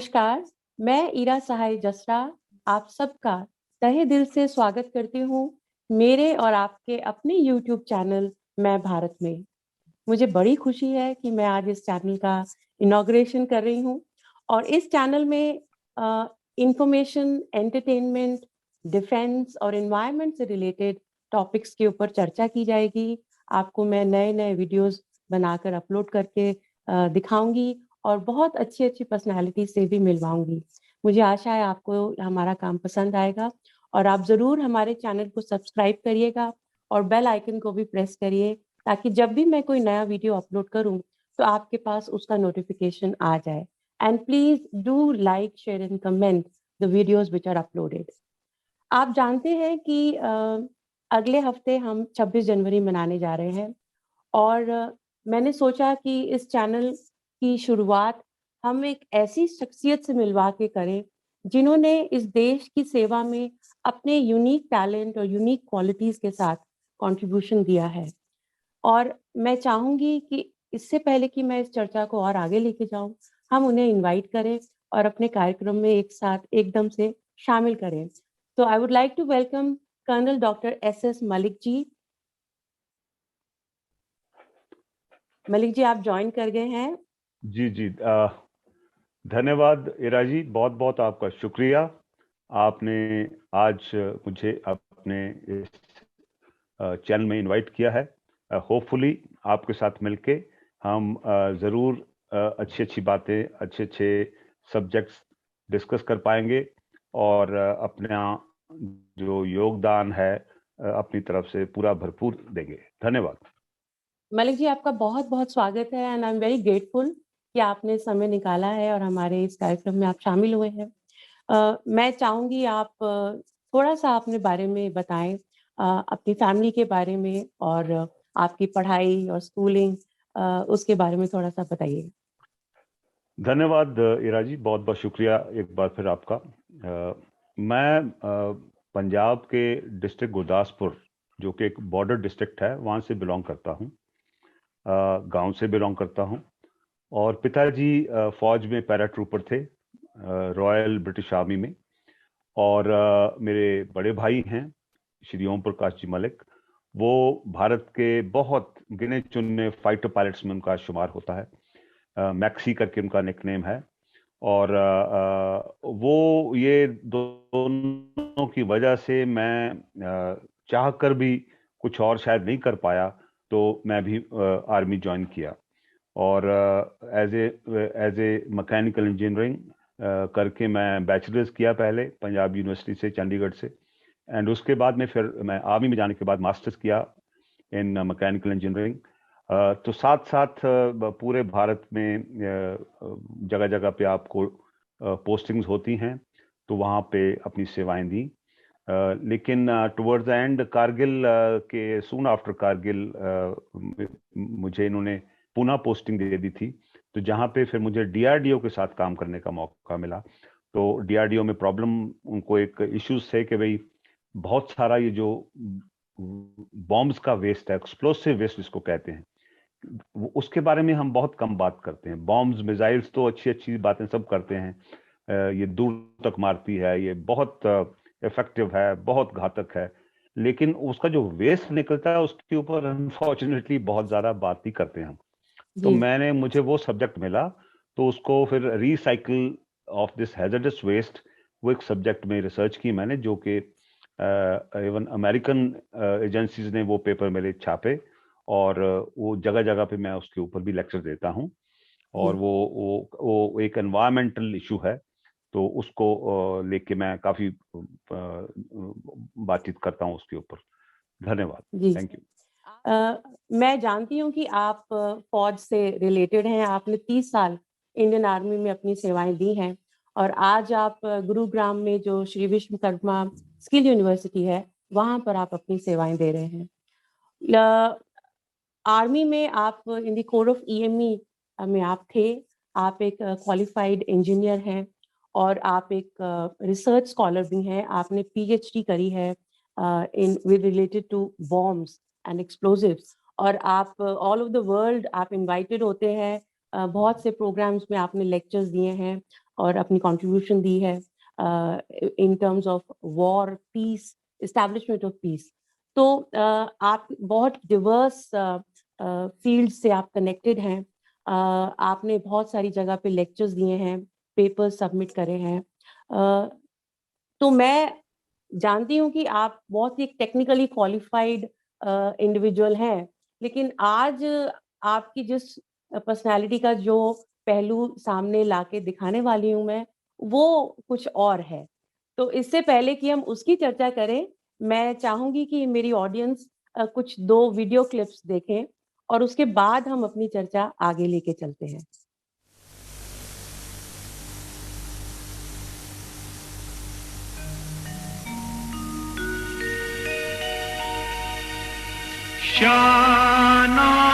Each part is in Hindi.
नमस्कार, मैं ईरा सहाय जसरा आप सबका तहे दिल से स्वागत करती हूँ मेरे और आपके अपने YouTube चैनल मैं भारत में। मुझे बड़ी खुशी है कि मैं आज इस चैनल का इनॉग्रेशन कर रही हूँ और इस चैनल में इंफॉर्मेशन, एंटरटेनमेंट, डिफेंस और एनवायरनमेंट से रिलेटेड टॉपिक्स के ऊपर चर्चा की जाएगी। आपको मैं नए-नए वीडियोस बनाकर अपलोड करके दिखाऊँगी और बहुत अच्छी-अच्छी पर्सनैलिटी से भी मिलवाऊँगी। मुझे आशा है आपको हमारा काम पसंद आएगा और आप ज़रूर हमारे चैनल को सब्सक्राइब करिएगा और बेल आइकन को भी प्रेस करिए ताकि जब भी मैं कोई नया वीडियो अपलोड करूँ, तो आपके पास उसका नोटिफ़िकेशन आ जाए। And please do like, share and comment the videos which are uploaded. आप जानते हैं कि अगले हफ्ते हम 26 जनवरी मनाने जा रहे हैं और मैंने सोचा कि इस चैनल की शुरुआत हम एक ऐसी शख्सियत से मिलवा के करें, जिन्होंने इस देश की सेवा में अपने यूनिक टैलेंट और यूनिक क्वालिटीज़ के साथ कंट्रीब्यूशन दिया है। और मैं चाहूँगी कि इससे पहले कि मैं इस चर्चा को और आगे लेके जाऊँ, हम उन्हें इनवाइट करें और अपने कार्यक्रम में एक साथ एकदम से शामिल करें। तो I would like to welcome colonel doctor S S. Malik ji. Malik ji, आप जॉइन कर गए हैं। जी जी धन्यवाद इरा जी, बहुत बहुत आपका शुक्रिया। आपने आज मुझे अपने इस चैनल में इनवाइट किया है। होपफुली आपके साथ मिलके हम ज़रूर अच्छी अच्छी बातें, अच्छे अच्छे सब्जेक्ट्स डिस्कस कर पाएंगे और अपना जो योगदान है अपनी तरफ से पूरा भरपूर देंगे। धन्यवाद। मलिक जी, आपका बहुत-बहुत स्वागत है and I am very grateful कि आपने समय निकाला है और हमारे इस कार्यक्रम में आप शामिल हुए हैं। मैं चाहूँगी आप थोड़ा-सा अपने बारे में बताएँ, अपनी फैमिली के बारे में और आपकी पढ़ाई और स्कूलिंग उसके बारे में थोड़ा-सा बताइए। धन्यवाद इरा जी, बहुत बहुत शुक्रिया एक बार फिर आपका। मैं पंजाब के डिस्ट्रिक्ट गुरदासपुर, जो कि एक बॉर्डर डिस्ट्रिक्ट है, वहाँ से बिलोंग करता हूँ। गांव से बिलोंग करता हूँ और पिताजी फौज में पैरा ट्रूपर थे, रॉयल ब्रिटिश आर्मी में। और मेरे बड़े भाई हैं श्री ओम प्रकाश जी मलिक, वो भारत के बहुत गिने चुने फाइटर पायलट्स में उनका शुमार होता है। मैक्सी करके उनका निकनेम है। और वो ये दोनों की वजह से मैं चाह कर भी कुछ और शायद नहीं कर पाया, तो मैं भी आर्मी ज्वाइन किया और एज ए मैकेनिकल इंजीनियरिंग करके मैं बैचलर्स किया पहले पंजाब यूनिवर्सिटी से, चंडीगढ़ से। एंड उसके बाद में फिर मैं आर्मी में जाने के बाद मास्टर्स किया इन मैकेनिकल इंजीनियरिंग। तो साथ साथ पूरे भारत में जगह जगह पे आपको पोस्टिंग्स होती हैं, तो वहाँ पे अपनी सेवाएं दी। लेकिन टुवर्ड्स द एंड कारगिल के सून आफ्टर कारगिल मुझे इन्होंने पुनः पोस्टिंग दे दी थी, तो जहाँ पे फिर मुझे डीआरडीओ के साथ काम करने का मौका मिला। तो डीआरडीओ में प्रॉब्लम, उनको एक इश्यूज थे कि भाई बहुत सारा ये जो बॉम्ब्स का वेस्ट है, एक्सप्लोसिव वेस्ट जिसको कहते हैं, उसके बारे में हम बहुत कम बात करते हैं। बॉम्ब्स, मिसाइल्स तो अच्छी अच्छी बातें सब करते हैं, ये दूर तक मारती है, ये बहुत इफेक्टिव है, बहुत घातक है, लेकिन उसका जो वेस्ट निकलता है उसके ऊपर अनफॉर्चुनेटली बहुत ज्यादा बात नहीं करते हम। तो जी। मुझे वो सब्जेक्ट मिला, तो उसको फिर recycle of this hazardous waste, वो एक सब्जेक्ट में रिसर्च की मैंने, जो कि इवन अमेरिकन एजेंसीज ने वो पेपर मेरे छापे और वो जगह जगह पे मैं उसके ऊपर भी लेक्चर देता हूँ। और जी। वो एक एनवायरमेंटल इशू है, तो उसको लेके मैं काफी बातचीत करता हूँ उसके ऊपर। धन्यवाद। जी। Thank you. मैं जानती हूँ कि आप फ़ौज से रिलेटेड हैं। आपने 30 साल इंडियन आर्मी में अपनी सेवाएँ दी हैं और आज आप गुरुग्राम में जो श्री विश्वकर्मा स्किल यूनिवर्सिटी है, वहाँ पर आप अपनी सेवाएँ दे रहे हैं। ल आर्मी में आप in the core of EME में आप थे। आप एक क्वालिफाइड इंजीनियर हैं और आप एक रिसर्च स्कॉलर भी हैं। आपने पीएचडी करी है in with related to bombs and explosives और आप ऑल ओवर द वर्ल्ड आप इनवाइटेड होते हैं बहुत से प्रोग्राम्स में आपने लेक्चर्स दिए हैं और अपनी कंट्रीब्यूशन दी है in terms of war, peace, establishment of peace. तो आप बहुत डिवर्स फील्ड से आप कनेक्टेड हैं। आपने बहुत सारी जगह पे लेक्चर्स दिए हैं, पेपर्स सबमिट करे हैं। तो मैं जानती हूँ कि आप बहुत ही टेक्निकली क्वालिफाइड इंडिविजुअल हैं, लेकिन आज आपकी जिस पर्सनालिटी का जो पहलू सामने लाके दिखाने वाली हूँ मैं, वो कुछ और है। तो इससे पहले कि हम उसकी चर्चा करें, मैं चाहूँगी कि मेरी ऑडियंस कुछ 2 वीडियो क्लिप्स देखें और उसके बाद हम अपनी चर्चा आगे लेके चलते हैं। शानावरण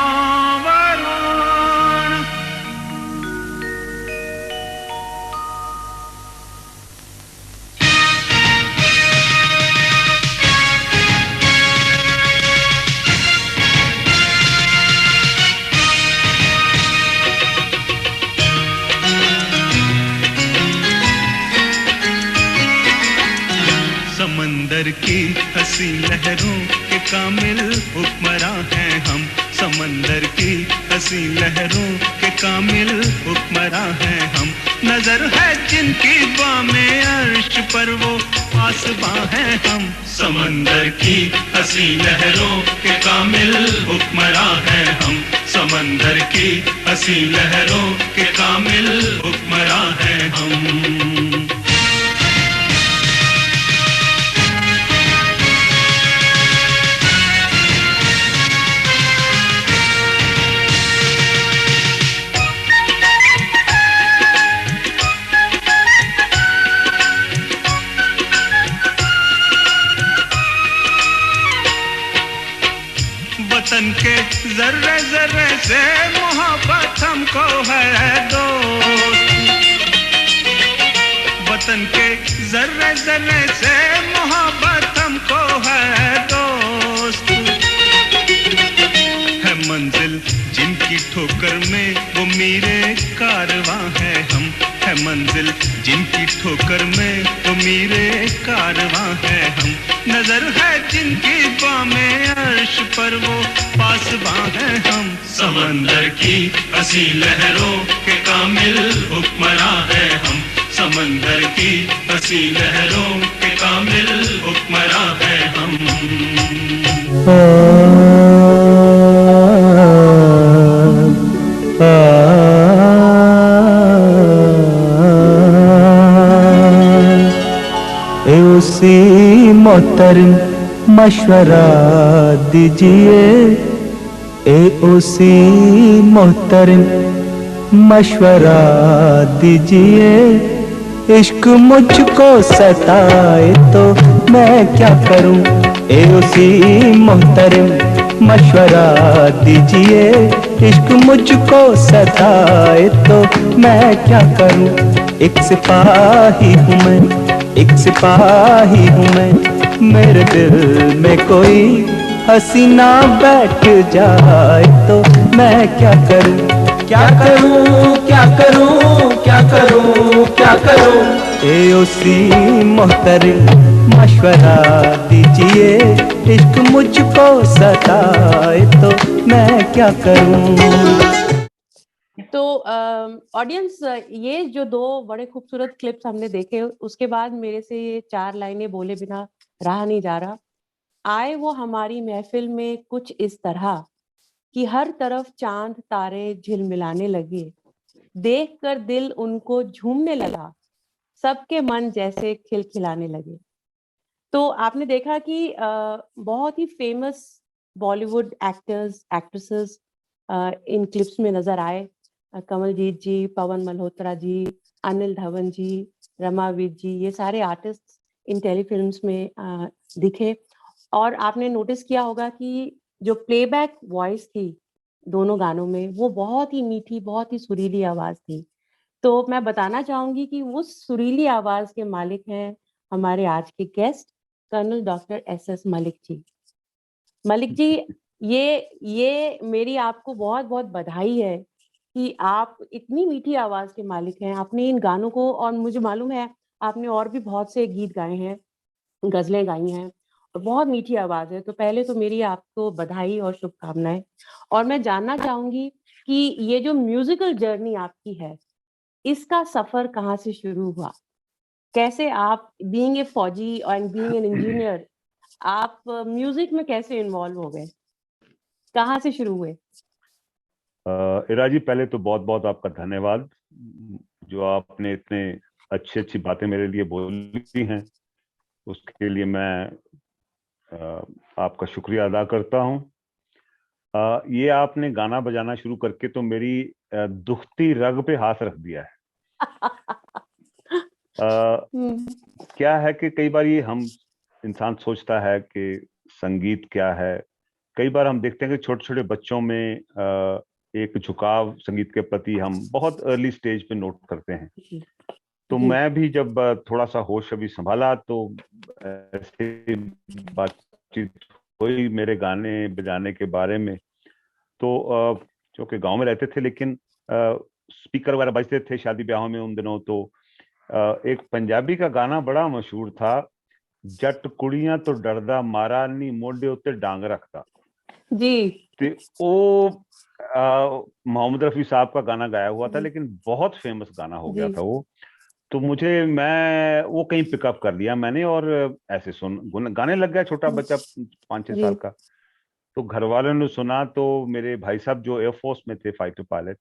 समंदर की हंसी लहरों के कामिल हुक्मरां हैं हम। समंदर की हंसी लहरों के कामिल हुक्मरां हैं हम। नजर है जिनकी बामे अर्श पर वो पासबां हैं हम। समंदर की हंसी लहरों के कामिल हुक्मरां हैं हम। समंदर की हंसी लहरों के कामिल हुक्मरां हैं हम। वतन के जर्रे जर्रे से मोहब्बत हमको है दोस्त। वतन के जर्रे जर्रे से मोहब्बत हमको है दोस्त। है मंजिल जिनकी ठोकर में वो मीरे कारवां है हम। है मंजिल जिनकी ठोकर में वो मीरे कारवां है हम। नजर है जिनकी बामे अर्श पर वो पासबां हैं हम। समंदर की हंसी लहरों के कामिल हुक्मरां हैं हम। समंदर की हंसी लहरों के कामिल हुक्मरां हैं हम। उसी मोहतरम मशवरा दीजिए, उसी मोहतरम मशवरा दीजिए। इश्क मुझको सताए तो मैं क्या करूं, उसी मोहतरम मशवरा दीजिए। इश्क मुझको सताए तो मैं क्या करूं। एक सिपाही हूँ मैं, एक सिपाही हूँ मैं। मेरे दिल में कोई हसीना बैठ जाए तो मैं क्या करूं, क्या करूं, क्या करूं, क्या करूं, क्या करूं। उसी मोहतरम मशवरा दीजिए। इश्क मुझको सताए तो मैं क्या करूं। तो ऑडियंस, ये जो 2 बड़े खूबसूरत क्लिप्स हमने देखे, उसके बाद मेरे से ये 4 लाइनें बोले बिना रहा नहीं जा रहा। आए वो हमारी महफिल में कुछ इस तरह कि हर तरफ चांद तारे झिलमिलाने लगे। देखकर दिल उनको झूमने लगा, सबके मन जैसे खिलखिलाने लगे। तो आपने देखा कि बहुत ही फेमस बॉलीवुड एक्टर्स, एक्ट्रेसेस इन क्लिप्स में नजर आए। कमलजीत जी, पवन मल्होत्रा जी, अनिल धवन जी, रमावीर जी, ये सारे आर्टिस्ट इन टेलीफिल्म्स में दिखे। और आपने नोटिस किया होगा कि जो प्लेबैक वॉइस थी दोनों गानों में, वो बहुत ही मीठी, बहुत ही सुरीली आवाज थी। तो मैं बताना चाहूंगी कि उस सुरीली आवाज के मालिक हैं हमारे आज के guest, colonel doctor S S. Malik ji. Malik ji, ये मेरी आपको बहुत बहुत बधाई है कि आप इतनी मीठी आवाज के मालिक हैं। आपने इन गानों को, और मुझे मालूम है आपने और भी बहुत से गीत गाए हैं, गजलें गाई हैं, और बहुत मीठी आवाज है। तो पहले तो मेरी आपको बधाई और शुभकामनाएं। और मैं जानना चाहूंगी कि ये जो म्यूजिकल जर्नी आपकी है, इसका सफर कहाँ से शुरू हुआ? कैसे आप बीइंग ए फौजी एंड बीइंग एन इंजीनियर, आप म्यूजिक में कैसे इन्वॉल्व हो गए? कहाँ से शुरू हुए? इरा जी, पहले तो बहुत बहुत आपका धन्यवाद, जो आपने इतने अच्छी अच्छी बातें मेरे लिए बोली हैं, उसके लिए मैं आपका शुक्रिया अदा करता हूं। ये आपने गाना बजाना शुरू करके तो मेरी दुखती रग पे हाथ रख दिया है। क्या है कि कई बार ये हम इंसान सोचता है कि संगीत क्या है। कई बार हम देखते हैं कि छोटे छोटे बच्चों में एक झुकाव संगीत के प्रति हम बहुत अर्ली स्टेज पे नोट करते हैं। तो मैं भी जब थोड़ा सा होश अभी संभाला तो ऐसे बातचीत हुई मेरे गाने बजाने के बारे में। तो जो कि गांव में रहते थे, लेकिन स्पीकर वगैरह बजते थे शादी ब्याहों में उन दिनों। तो एक पंजाबी का गाना बड़ा मशहूर था, जट कुड़ियां तो डरदा मारा नी मोढे उत्ते डांग रखता जी। ते वो मोहम्मद रफी साहब का गाना गाया हुआ था, लेकिन बहुत फेमस गाना हो गया था वो। तो मैं वो कहीं पिकअप कर लिया मैंने, और ऐसे गाने लग गया, छोटा बच्चा 5-6 साल का। तो घर वालों ने सुना, तो मेरे भाई साहब जो एयरफोर्स में थे, फाइटर पायलट,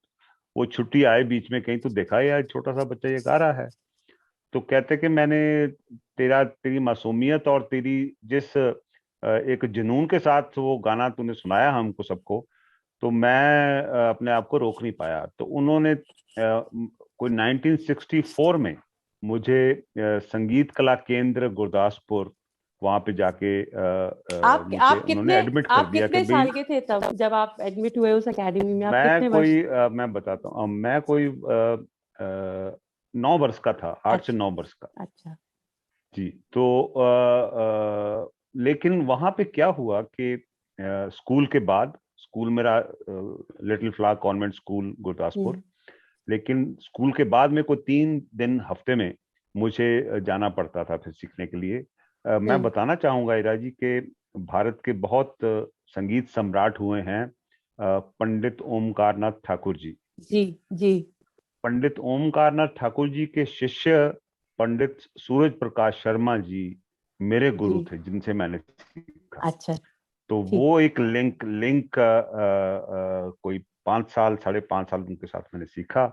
वो छुट्टी आए बीच में कहीं, तो देखा यार छोटा सा बच्चा ये गा रहा है। तो कहते कि मैंने तेरी मासूमियत और तेरी जिस एक जुनून के साथ वो गाना तूने सुनाया हमको सबको, तो मैं अपने आप को रोक नहीं पाया। तो उन्होंने कोई 1964 में मुझे संगीत कला केंद्र गुरदासपुर वहां पे जाके मुझे उन्होंने एडमिट कर आप दिया कि कितने भाई, साल के थे तब जब आप एडमिट हुए उस एकेडमी में? आप मैं कितने वर्ष? कोई मैं बताता हूँ, मैं कोई 9 वर्ष का था, 8 से 9 वर्ष का। अच्छा। जी। तो लेकिन वहां पे क्या हुआ कि स्कूल के बाद, स्कूल मेरा little flower convent school Gurdaspur, लेकिन स्कूल के बाद में कोई 3 दिन हफ्ते में मुझे जाना पड़ता था फिर सीखने के लिए। मैं बताना चाहूंगा इरा जी के भारत के बहुत संगीत सम्राट हुए हैं, पंडित ओमकारनाथ ठाकुर जी। जी जी। पंडित ओमकारनाथ ठाकुर जी के शिष्य पंडित सूरज प्रकाश शर्मा जी मेरे गुरु थे, जिनसे मैंने सीखा। अच्छा। तो वो एक लिंक कोई 5 साल, 5.5 साल उनके साथ मैंने सीखा।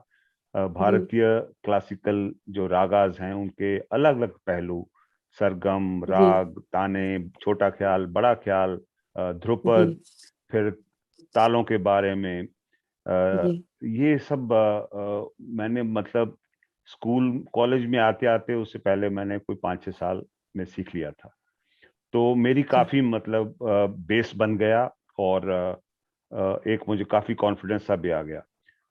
भारतीय क्लासिकल जो रागाज हैं उनके अलग अलग पहलू, सरगम, राग, ताने, छोटा ख्याल, बड़ा ख्याल, ध्रुपद, फिर तालों के बारे में, ये सब मैंने मतलब स्कूल कॉलेज में आते आते, उससे पहले मैंने कोई 5-6 साल में सीख लिया था। तो मेरी काफी मतलब बेस बन गया, और एक मुझे काफी कॉन्फिडेंस सा भी आ गया।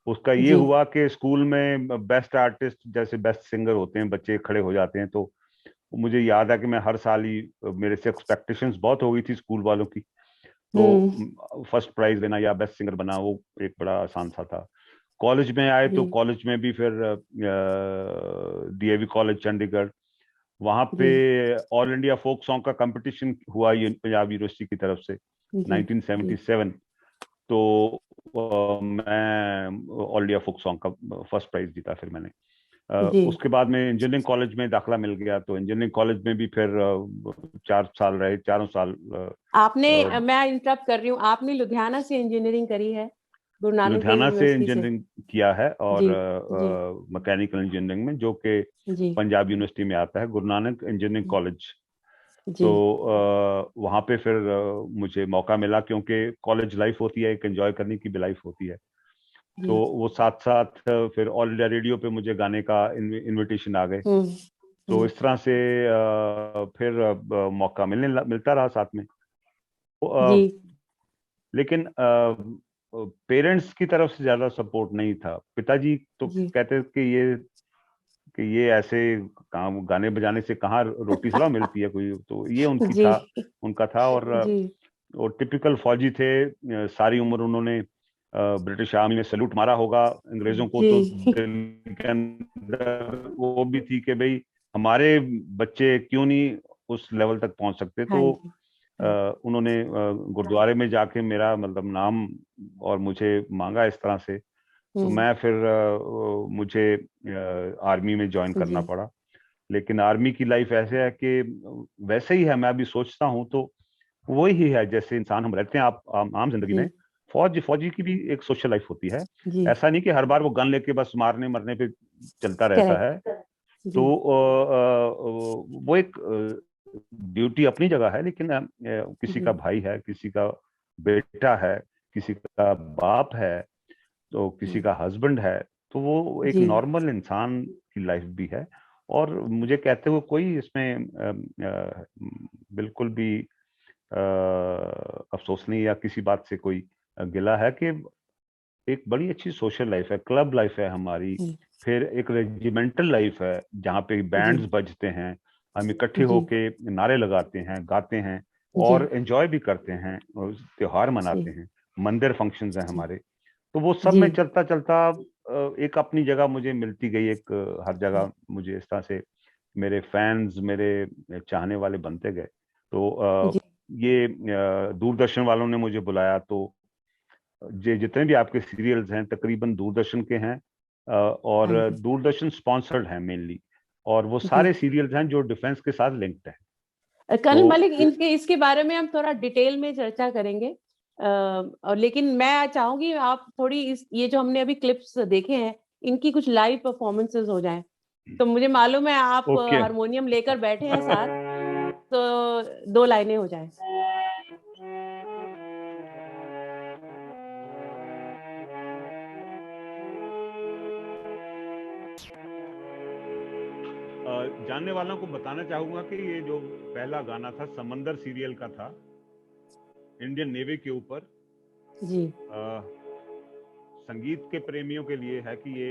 उसका ये हुआ कि स्कूल में बेस्ट आर्टिस्ट, जैसे बेस्ट सिंगर होते हैं, बच्चे खड़े हो जाते हैं, तो मुझे याद है कि मैं हर साल ही, मेरे से एक्सपेक्टेशंस बहुत हो गई थी स्कूल वालों की, तो फर्स्ट प्राइज लेना या बेस्ट सिंगर बना वो एक बड़ा आसान सा था। कॉलेज में आए तो कॉलेज में भी फिर डीएवी कॉलेज चंडीगढ़, वहां पे ऑल इंडिया फोक सॉन्ग का कंपटीशन हुआ पंजाब यूनिवर्सिटी की तरफ से 1977। तो मैं ऑल इंडिया फोक सॉन्ग का फर्स्ट प्राइज जीता फिर मैंने। उसके बाद में इंजीनियरिंग कॉलेज में दाखिला मिल गया, तो इंजीनियरिंग कॉलेज में भी फिर 4 साल रहे, 4 साल। आपने, मैं इंटरप्ट कर रही हूँ, आपने लुधियाना से इंजीनियरिंग करी है, गुरु नानक देव लुधियाना से यूनिवर्सिटी से? इंजीनियरिंग किया है, और जी मैकेनिकल इंजीनियरिंग में, जो कि पंजाब यूनिवर्सिटी में आता है, गुरु नानक इंजीनियरिंग कॉलेज। तो वहाँ पे फिर मुझे मौका मिला, क्योंकि कॉलेज लाइफ होती है, एक एंजॉय करने की भी लाइफ होती है। तो वो साथ साथ फिर ऑल इंडिया रेडियो पे मुझे गाने का इनविटेशन आ गए। तो इस तरह से फिर मौका मिलता रहा साथ में। लेकिन पेरेंट्स की तरफ से ज्यादा सपोर्ट नहीं था। पिताजी तो कहते कि ये ऐसे काम, गाने बजाने से कहाँ रोटी थोड़ा मिलती है कोई, तो ये उनका था। और टिपिकल फौजी थे, सारी उम्र उन्होंने ब्रिटिश आर्मी ने सैल्यूट मारा होगा अंग्रेजों को, तो जी दिल के अंदर वो भी थी कि भाई हमारे बच्चे क्यों नहीं उस लेवल तक पहुंच सकते। हाँ तो जी। उन्होंने गुरुद्वारे में जाके मेरा मतलब नाम और मुझे मांगा इस तरह से। तो मैं फिर मुझे आर्मी में ज्वाइन करना जी पड़ा। लेकिन आर्मी की लाइफ ऐसे है कि वैसे ही है, मैं अभी सोचता हूँ तो वही है जैसे इंसान हम रहते हैं आप आम जिंदगी में। जी फौजी की भी एक सोशल लाइफ होती है। जी। ऐसा नहीं कि हर बार वो गन लेके बस मारने मरने पे चलता रहता है। करेक्ट। तो जी वो एक ड्यूटी अपनी जगह है, लेकिन किसी जी का भाई है, किसी का बेटा है, किसी का बाप है, तो किसी का हस्बैंड है, तो वो एक जी नॉर्मल इंसान की लाइफ भी है। और मुझे कहते हुए कोई इसमें बिल्कुल भी अफसोस नहीं या किसी बात से कोई गिला है कि एक बड़ी अच्छी सोशल लाइफ है, क्लब लाइफ है हमारी। जी फिर एक रेजिमेंटल लाइफ है जहाँ पे जी बैंड्स बजते हैं, हम इकट्ठे जी होके नारे लगाते हैं, गाते हैं जी और एंजॉय भी करते हैं और त्योहार मनाते जी हैं। मंदिर फंक्शंस हैं जी हमारे। तो वो सब जी में चलता चलता एक अपनी जगह मुझे मिलती गई। एक हर जगह मुझे इस तरह से मेरे फैंस, मेरे चाहने वाले बनते गए। तो जी ये दूरदर्शन वालों ने मुझे बुलाया, तो जितने भी आपके सीरियल्स हैं तकरीबन दूरदर्शन के हैं, हाँ और जी दूरदर्शन स्पॉन्सर्ड हैं मेनली, और वो जी। सारे सीरियल्स हैं जो डिफेंस के साथ लिंक्ड है। कर्नल तो मलिक, इनके इसके बारे में हम थोड़ा डिटेल में चर्चा करेंगे। और लेकिन मैं चाहूंगी आप थोड़ी ये जो हमने अभी क्लिप्स देखे हैं इनकी कुछ लाइव परफॉर्मेंसेस हो जाएं। तो मुझे मालूम है आप ओके। हारमोनियम लेकर बैठे हैं साथ, तो दो लाइनें हो जाएं। जानने वालों को बताना चाहूंगा कि ये जो पहला गाना था समंदर सीरियल का था, इंडियन नेवी के ऊपर। जी संगीत के प्रेमियों के लिए है कि ये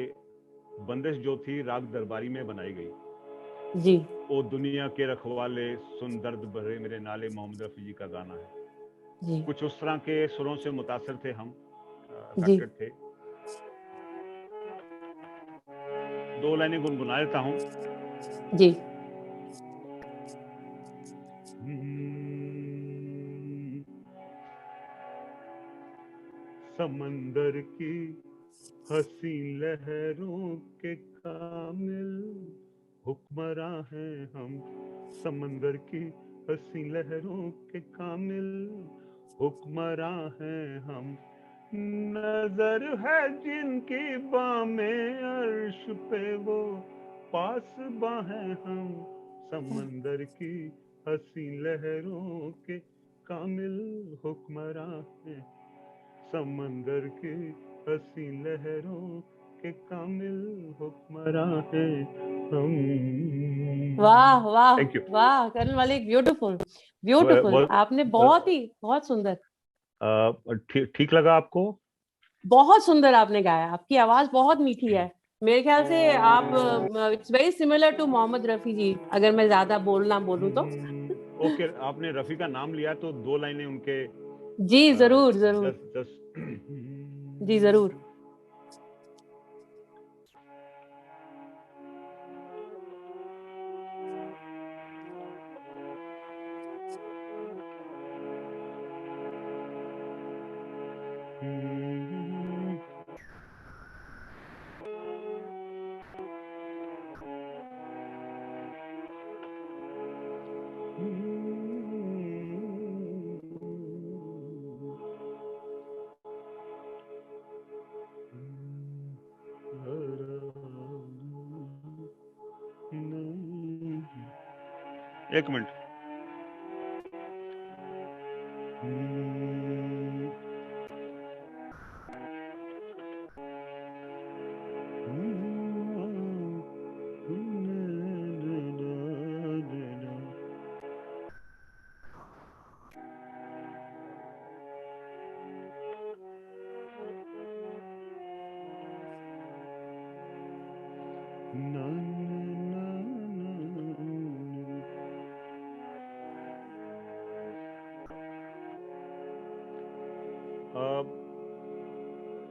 बंदिश जो थी राग दरबारी में बनाई गई। जी ओ दुनिया के रखवाले सुन दर्द भरे मेरे नाले, मोहम्मद रफी जी का गाना है। जी कुछ उस तरह के सुरों से मुतासर थे हम, जी अफेक्टेड थे। दो लाइनें गुनगुना देता हूँ। जी समंदर की हंसी लहरों के कामिल हुक्मरां हैं हम। समंदर की हंसी लहरों के कामिल हुक्मरां हैं हम। नजर है जिनकी बामें अर्श पे वो पासबां हैं हम। समंदर की हंसी लहरों के कामिल हुक्मरां हैं। समंदर की हंसी लहरों के कामिल हुक्मरां हैं हम। वाह वाह थैंक यू। वाह कर्नल मलिक, ब्यूटीफुल ब्यूटीफुल। आपने बहुत सुंदर, ठीक लगा आपको? बहुत सुंदर आपने गाया। आपकी आवाज बहुत मीठी है। मेरे ख्याल से आप, it's very similar to Mohammad Rafi ji, अगर मैं ज्यादा बोलना बोलूं तो। ओके, आपने रफी का नाम लिया तो दो लाइनें उनके। जी जरूर जरूर। जस्ट जस्ट जी जरूर। एक मिनट।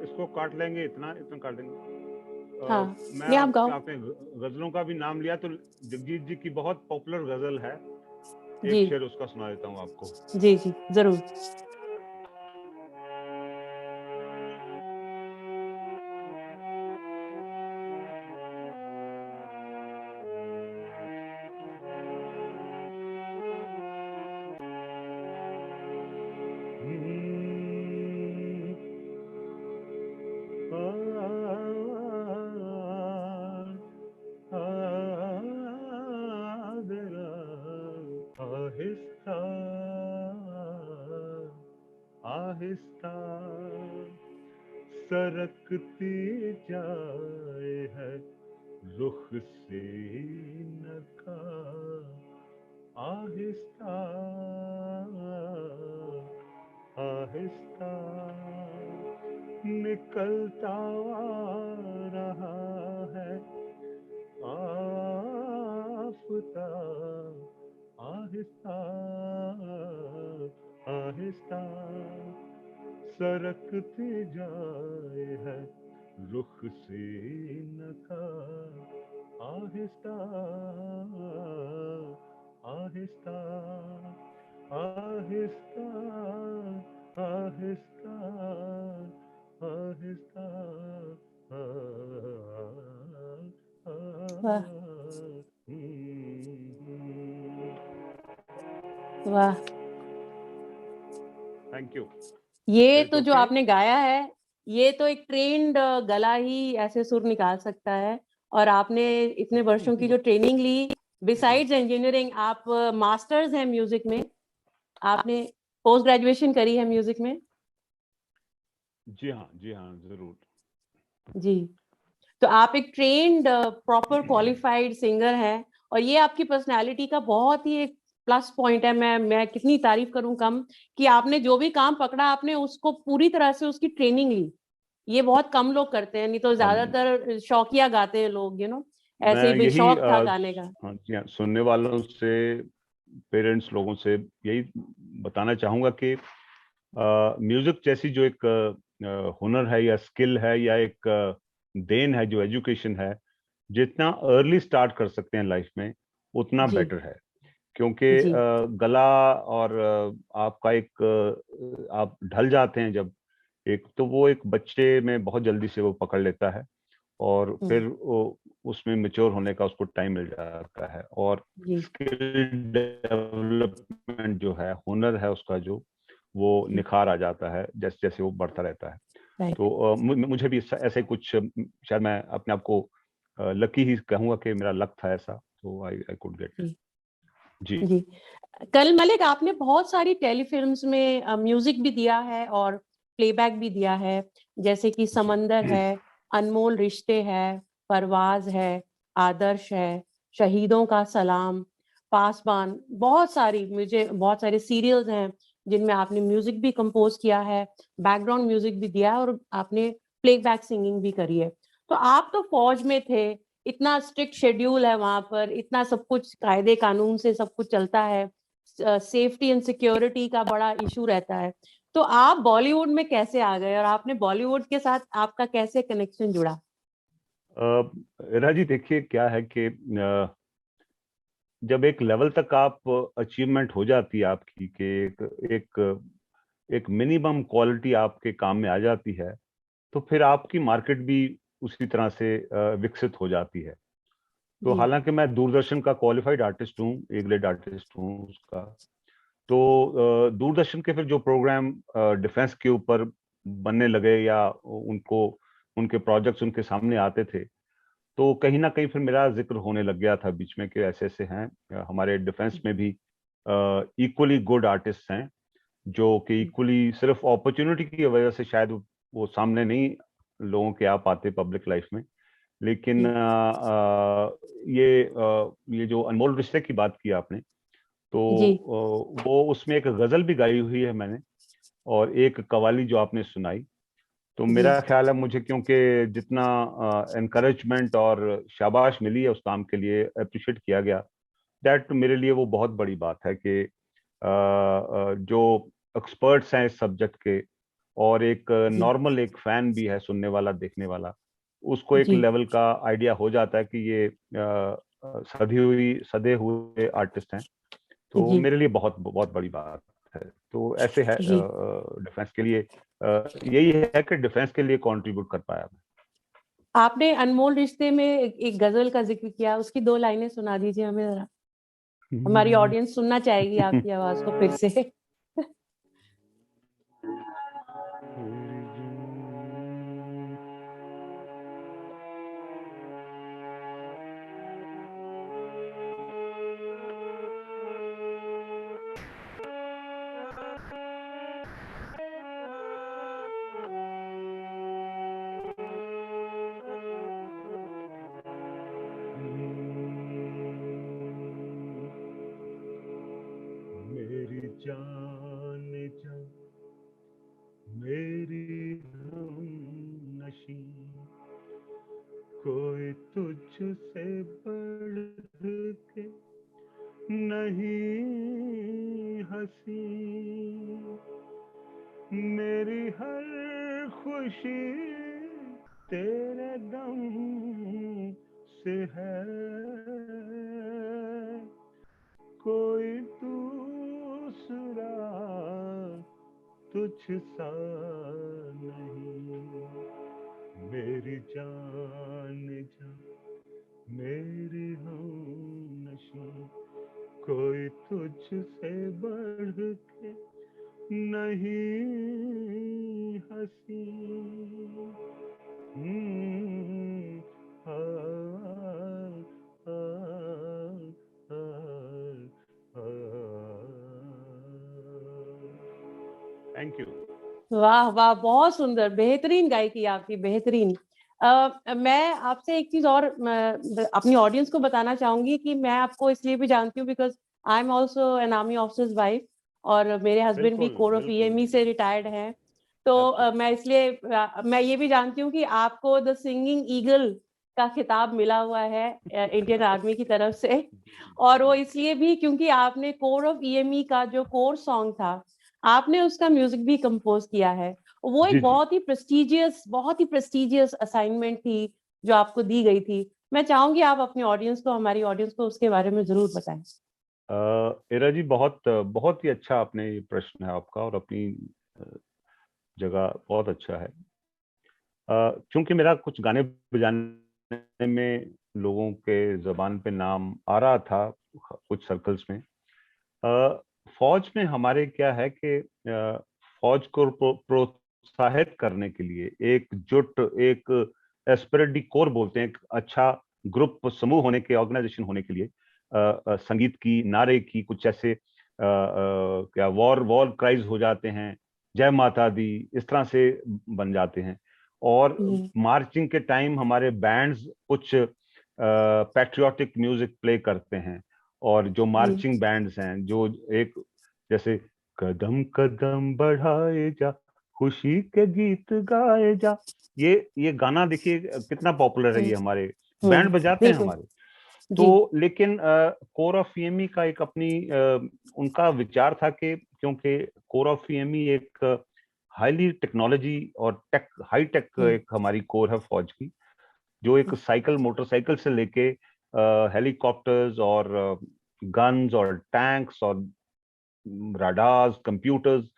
इसको काट लेंगे, इतना इतना काट लेंगे। हाँ, मैं नहीं आप गाओ। आपने गजलों का भी नाम लिया, तो जगजीत जी की बहुत पॉपुलर गजल है, जी एक शेर उसका सुना देता हूँ आपको। जी जी जरूर। आहिस्ता आहिस्ता सरकती जाए है रुख से नकाब, आहिस्ता आहिस्ता निकलता रहा है आफताब, आहिस्ता आहिस्ता सरकती जाए है रुख से नकाब, आहिस्ता आहिस्ता आहिस्ता आहिस्ता आहिस्ता वाह वाह, थैंक यू। ये इट्स तो जो ओके। आपने गाया है, ये तो एक ट्रेन्ड गला ही ऐसे सुर निकाल सकता है। और आपने इतने वर्षों की जो ट्रेनिंग ली, बिसाइड्स इंजीनियरिंग आप मास्टर्स हैं म्यूजिक में, आपने पोस्ट ग्रेजुएशन करी है म्यूजिक में। जी हाँ जरूर। जी, तो आप एक ट्रेन्ड प्रॉपर क्वालिफाइड सिंगर हैं, और ये आपकी पर्सनालिटी का बहुत ही एक प्लस पॉइंट है। मैं कितनी तारीफ करूं कम, कि आपने जो भी काम पकड़ा आपने उसको पूरी तरह से उसकी ट्रेनिंग ली। ये बहुत कम लोग करते हैं, नहीं तो ज्यादातर शौकिया गाते हैं लोग, ऐसे मैं ही भी यही शौक था गाने का। हाँ जी हाँ, सुनने वालों से, पेरेंट्स लोगों से यही बताना चाहूंगा कि म्यूजिक जैसी जो एक हुनर है या स्किल है या एक देन है, जो एजुकेशन है, जितना अर्ली स्टार्ट कर सकते हैं लाइफ में उतना जी बेटर है। क्योंकि जी गला और आपका एक आप ढल जाते हैं जब, एक तो वो एक बच्चे में बहुत जल्दी से वो पकड़ लेता है, और फिर वो उसमें मेच्योर होने का उसको टाइम मिल जाता है, और जी स्किल डेवलपमेंट जो है, हुनर है उसका जो, वो जी निखार आ जाता है जैसे जैसे वो बढ़ता रहता है। राइट। तो मुझे भी ऐसे कुछ, शायद मैं अपने आप को लकी ही कहूंगा कि मेरा लक था ऐसा, तो आई कुड गेट। जी जी जी। कल मलिक, आपने बहुत सारी टेलीफिल्म्स में म्यूजिक भी दिया है और प्लेबैक भी दिया है, जैसे कि जी समंदर है, अनमोल रिश्ते है, परवाज है, आदर्श है, शहीदों का सलाम, पासबान, बहुत सारे सीरियल्स हैं जिनमें आपने म्यूजिक भी कंपोज किया है, बैकग्राउंड म्यूजिक भी दिया है, और आपने प्लेबैक सिंगिंग भी करी है। तो आप तो फौज में थे, इतना स्ट्रिक्ट शेड्यूल है वहां पर, इतना सब कुछ कायदे कानून से सब कुछ चलता है, सेफ्टी एंड सिक्योरिटी का बड़ा इशू रहता है। तो आप बॉलीवुड में कैसे आ गए, और आपने बॉलीवुड के साथ आपका कैसे कनेक्शन जुड़ा? राजी, देखिए क्या है कि जब एक लेवल तक आप अचीवमेंट हो जाती है आपकी, कि एक एक मिनिमम क्वालिटी आपके काम में आ जाती है, तो फिर आपकी मार्केट भी उसी तरह से विकसित हो जाती है। तो जी हालांकि मैं दूरदर्शन का क्वालिफाइड आर्टिस्ट हूँ, ए ग्रेड आर्टिस्ट हूँ उसका, तो दूरदर्शन के फिर जो प्रोग्राम डिफेंस के ऊपर बनने लगे, या उनको उनके प्रोजेक्ट्स उनके सामने आते थे, तो कहीं ना कहीं फिर मेरा जिक्र होने लग गया था बीच में कि ऐसे ऐसे हैं हमारे डिफेंस में भी इक्वली गुड आर्टिस्ट हैं, जो कि इक्वली सिर्फ अपॉर्चुनिटी की वजह से शायद वो सामने नहीं लोगों के आ पाते पब्लिक लाइफ में। लेकिन जी ये जो अनमोल रिश्ते की बात की आपने, तो जी वो उसमें एक गजल भी गाई हुई है मैंने, और एक कवाली जो आपने सुनाई। तो जी मेरा ख्याल है, मुझे क्योंकि जितना एनकरेजमेंट और शाबाश मिली है उस काम के लिए, अप्रिशिएट किया गया, दैट मेरे लिए वो बहुत बड़ी बात है कि जो एक्सपर्ट्स हैं इस सब्जेक्ट के, और एक नॉर्मल एक फैन भी है, सुनने वाला, देखने वाला, उसको एक जी लेवल का आइडिया हो जाता है कि ये सदे हुए आर्टिस्ट हैं। तो जी मेरे लिए बहुत बहुत बड़ी बात है। तो ऐसे है जी। डिफेंस के लिए, यही है कि डिफेंस के लिए कंट्रीब्यूट कर पाया मैं। आपने अनमोल रिश्ते में एक गजल का जिक्र किया, उसकी 2 लाइनें सुना दीजिए हमें जरा। हमारी ऑडियंस सुनना चाहेगी आपकी आवाज को फिर से। मेरी जान जा, मेरी हमनशी, कोई तुझसे बढ़ के नहीं हंसी, मेरी हर खुशी तेरे दम से है, कोई दूसरा तुझ सा नहीं। मेरी जान जा, मेरी हमनशी, कोई तुझसे बढ़ के नहीं हंसी। आ, आ, आ, आ, थैंक यू। वाह वाह, बहुत सुंदर, बेहतरीन गायकी आपकी, बेहतरीन। मैं आपसे एक चीज और अपनी ऑडियंस को बताना चाहूंगी कि मैं आपको इसलिए भी जानती हूँ because I am also an army officers wife, और मेरे हस्बैंड भी बिल्कुल कोर ऑफ बिल्कुल, ईएमई से रिटायर्ड हैं। तो मैं इसलिए मैं ये भी जानती हूँ कि आपको द सिंगिंग ईगल का खिताब मिला हुआ है इंडियन आर्मी की तरफ से, और वो इसलिए भी क्योंकि आपने कोर ऑफ ईएमई का जो कोर सॉन्ग था, आपने उसका म्यूजिक भी कंपोज किया है। वो जी एक जी। बहुत ही प्रेस्टिजियस असाइनमेंट थी जो आपको दी गई थी। मैं चाहूंगी आप अपनी ऑडियंस को, हमारी ऑडियंस को उसके बारे में जरूर बताएं। इरा जी, बहुत बहुत ही अच्छा आपने ये प्रश्न है आपका, और अपनी जगह बहुत अच्छा है। क्योंकि मेरा कुछ गाने बजाने में लोगों के जबान पे नाम आ रहा था कुछ सर्कल्स में। फौज में हमारे क्या है कि फौज को प्रोत्साहित करने के लिए एकजुट, एक एस्पिरिटी कोर बोलते हैं, एक अच्छा ग्रुप, समूह होने के, ऑर्गेनाइजेशन होने के लिए संगीत की, नारे की, कुछ ऐसे क्या वॉर वॉर क्राइज हो जाते हैं, जय माता दी, इस तरह से बन जाते हैं। और मार्चिंग के टाइम हमारे बैंड्स कुछ पैट्रियोटिक म्यूजिक प्ले करते हैं, और जो मार्चिंग बैंड्स हैं, जो एक जैसे कदम कदम बढ़ाए जा, खुशी के गीत गाए जा, ये गाना देखिए कितना पॉपुलर है, ये हमारे बैंड बजाते हैं बिल्कुल हमारे। जी। तो लेकिन कोर ऑफ ईएमई का एक अपनी उनका विचार था कि क्योंकि कोर ऑफ ईएमई एक हाईली टेक्नोलॉजी और हाई टेक एक हमारी कोर है फौज की, जो एक साइकिल, मोटरसाइकिल से लेके हेलीकॉप्टर्स और गन्स और टैंक्स और radars, computers,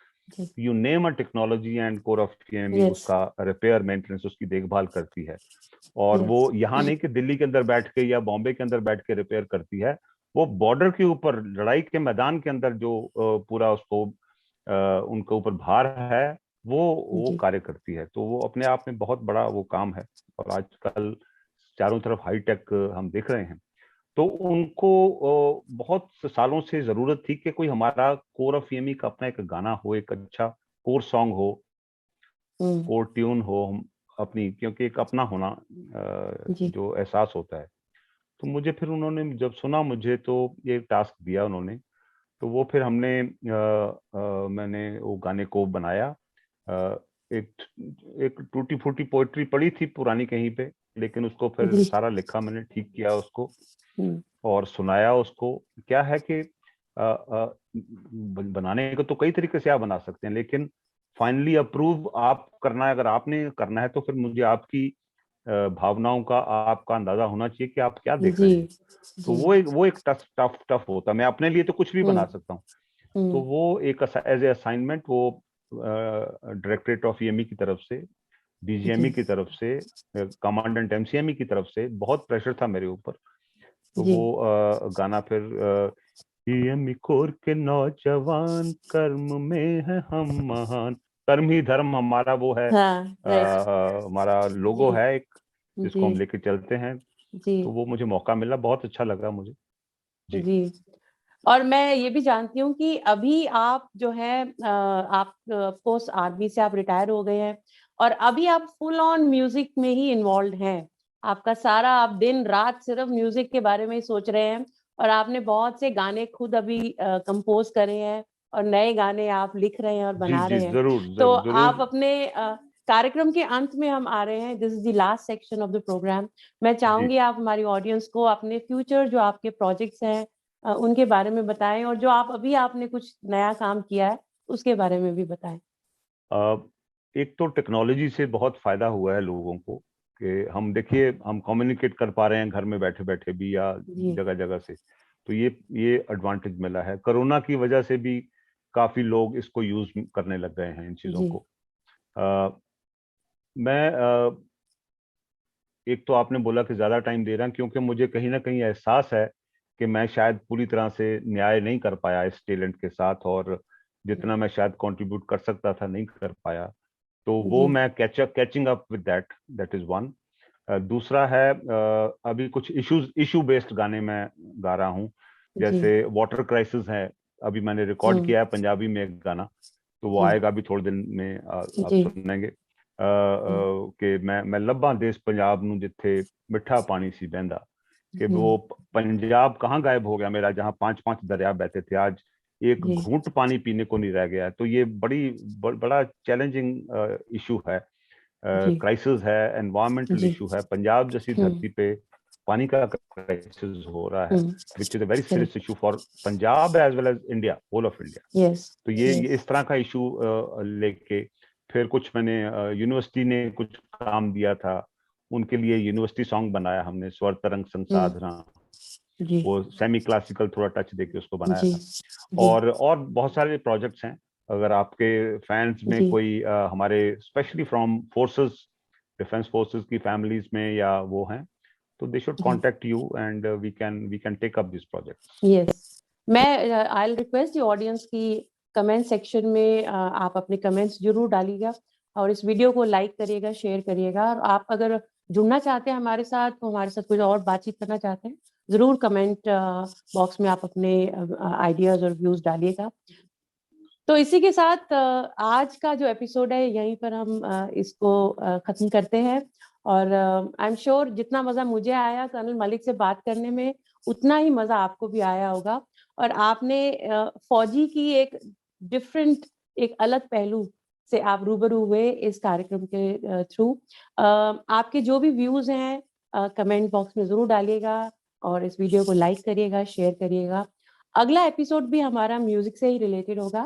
you name a technology, and core of EME yes उसका रिपेयर, मेंटेनेंस, उसकी देखभाल करती है। और वो यस यहाँ नहीं कि दिल्ली के अंदर बैठ के या बॉम्बे के अंदर बैठ के रिपेयर करती है, वो बॉर्डर के ऊपर, लड़ाई के मैदान के अंदर जो पूरा उसको उनके ऊपर भार है, वो जी कार्य करती है। तो वो अपने आप में बहुत बड़ा वो काम है, और आजकल चारों तरफ हाईटेक हम देख रहे हैं। तो उनको बहुत सालों से जरूरत थी कि कोई हमारा कोर ऑफ ईएमई का अपना एक गाना हो, एक अच्छा कोर सॉन्ग हो, कोर ट्यून हो, हम अपनी, क्योंकि एक अपना होना जी जो एहसास होता है। तो मुझे फिर उन्होंने जब सुना, मुझे तो ये टास्क दिया उन्होंने, तो वो फिर मैंने वो गाने को बनाया। एक एक टूटी फूटी पोइट्री पड़ी थी पुरानी कहीं पे, लेकिन उसको फिर जी सारा लिखा मैंने, ठीक किया उसको, हम्म, और सुनाया उसको। क्या है कि बनाने को तो कई तरीके से आप बना सकते हैं, लेकिन फाइनली अप्रूव आप करना है, अगर आपने करना है तो फिर मुझे आपकी भावनाओं का, आपका अंदाजा होना चाहिए कि आप क्या देख रहे हैं। तो वो एक टफ होता है। मैं अपने लिए तो कुछ भी बना सकता हूँ, तो वो एक एज ए असाइनमेंट वो डायरेक्टरेट ऑफ ईएमई की तरफ से, डीजीएमई की तरफ से, कमांडेंट एमसीएमई की तरफ से बहुत प्रेशर था मेरे ऊपर। तो वो गाना फिर ईएमई कोर के नौजवान, कर्म में है हम महान, कर्म ही धर्म हमारा वो है, हमारा लोगो है एक, जिसको हम लेके चलते हैं। तो वो मुझे मौका मिला, बहुत अच्छा लगा मुझे। जी। और मैं ये भी जानती हूँ कि अभी आप जो है आप पोस्ट आर्मी से आप रिटायर हो गए हैं और अभी आप फुल ऑन म्यूजिक में ही इन्वॉल्व हैं। आपका सारा आप दिन रात सिर्फ म्यूजिक के बारे में ही सोच रहे हैं और आपने बहुत से गाने खुद अभी कंपोज करे हैं और नए गाने आप लिख रहे हैं और बना रहे हैं। तो आप अपने कार्यक्रम के अंत में हम आ रहे हैं। This is the last section of the programme. मैं चाहूंगी आप हमारी ऑडियंस को अपने फ्यूचर जो आपके प्रोजेक्ट्स हैं उनके बारे में बताएं और जो आपने कुछ नया काम किया है उसके बारे में भी बताएं। एक तो टेक्नोलॉजी से बहुत फायदा हुआ है लोगों को कि हम देखिए हम कम्युनिकेट कर पा रहे हैं घर में बैठे बैठे भी या जगह जगह से, तो ये एडवांटेज मिला है। कोरोना की वजह से भी काफी लोग इसको यूज करने लग गए हैं इन चीजों को। मैं एक तो आपने बोला कि ज्यादा टाइम दे रहा हूं क्योंकि मुझे कहीं ना कहीं एहसास है कि मैं शायद पूरी तरह से न्याय नहीं कर पाया इस टैलेंट के साथ, और जितना मैं शायद कंट्रीब्यूट कर सकता था नहीं कर पाया। तो वो मैं catching up with that is one. दूसरा है अभी कुछ इशू बेस्ड गाने मैं गा रहा हूँ, जैसे वाटर क्राइसिस है, अभी मैंने रिकॉर्ड किया है पंजाबी में एक गाना, तो वो आएगा अभी थोड़े दिन में, आप सुनेंगे कि मैं लब्बा देश पंजाब नू जिथे मिठा पानी सी बहंदा, कि वो पंजाब कहाँ गायब हो गया मेरा, जहाँ 5-5 दरिया बहते थे, आज एक घूंट पानी पीने को नहीं रह गया है। तो ये बड़ा चैलेंजिंग इशू है, क्राइसिस है, एनवायरमेंटल इशू है। पंजाब जैसी धरती पे पानी का क्राइसिस हो रहा है, which is a very serious issue for Punjab as well as India, whole of India. तो ये इस तरह का इशू लेके फिर कुछ मैंने यूनिवर्सिटी ने कुछ काम दिया था, उनके लिए यूनिवर्सिटी सॉन्ग बनाया हमने, स्वर तरंग संसाधना, वो सेमी क्लासिकल थोड़ा टच देके उसको बनाया था। और बहुत सारे प्रोजेक्ट्स हैं। अगर आपके फैंस में कोई हमारे specially from forces, defence forces की फैमिलीज में या वो हैं, तो they should contact you and we can take up this project. Yes, मैं I will request the audience की कमेंट सेक्शन में आप अपने कमेंट्स जरूर डालिएगा और इस वीडियो को लाइक करिएगा, शेयर करिएगा। और आप अगर जुड़ना चाहते हैं हमारे साथ, तो हमारे साथ कुछ और बातचीत करना चाहते हैं, जरूर कमेंट बॉक्स में आप अपने आइडियाज और व्यूज डालिएगा। तो इसी के साथ आज का जो एपिसोड है यहीं पर हम इसको खत्म करते हैं। और आई एम श्योर जितना मजा मुझे आया कर्नल मलिक से बात करने में, उतना ही मजा आपको भी आया होगा। और आपने फौजी की एक डिफरेंट, एक अलग पहलू से आप रूबरू हुए इस कार्यक्रम के थ्रू। आपके जो भी व्यूज हैं कमेंट बॉक्स में जरूर डालिएगा और इस वीडियो को लाइक करिएगा, शेयर करिएगा। अगला एपिसोड भी हमारा म्यूजिक से ही रिलेटेड होगा।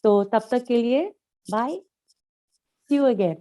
तो तब तक के लिए बाय, सी यू अगेन।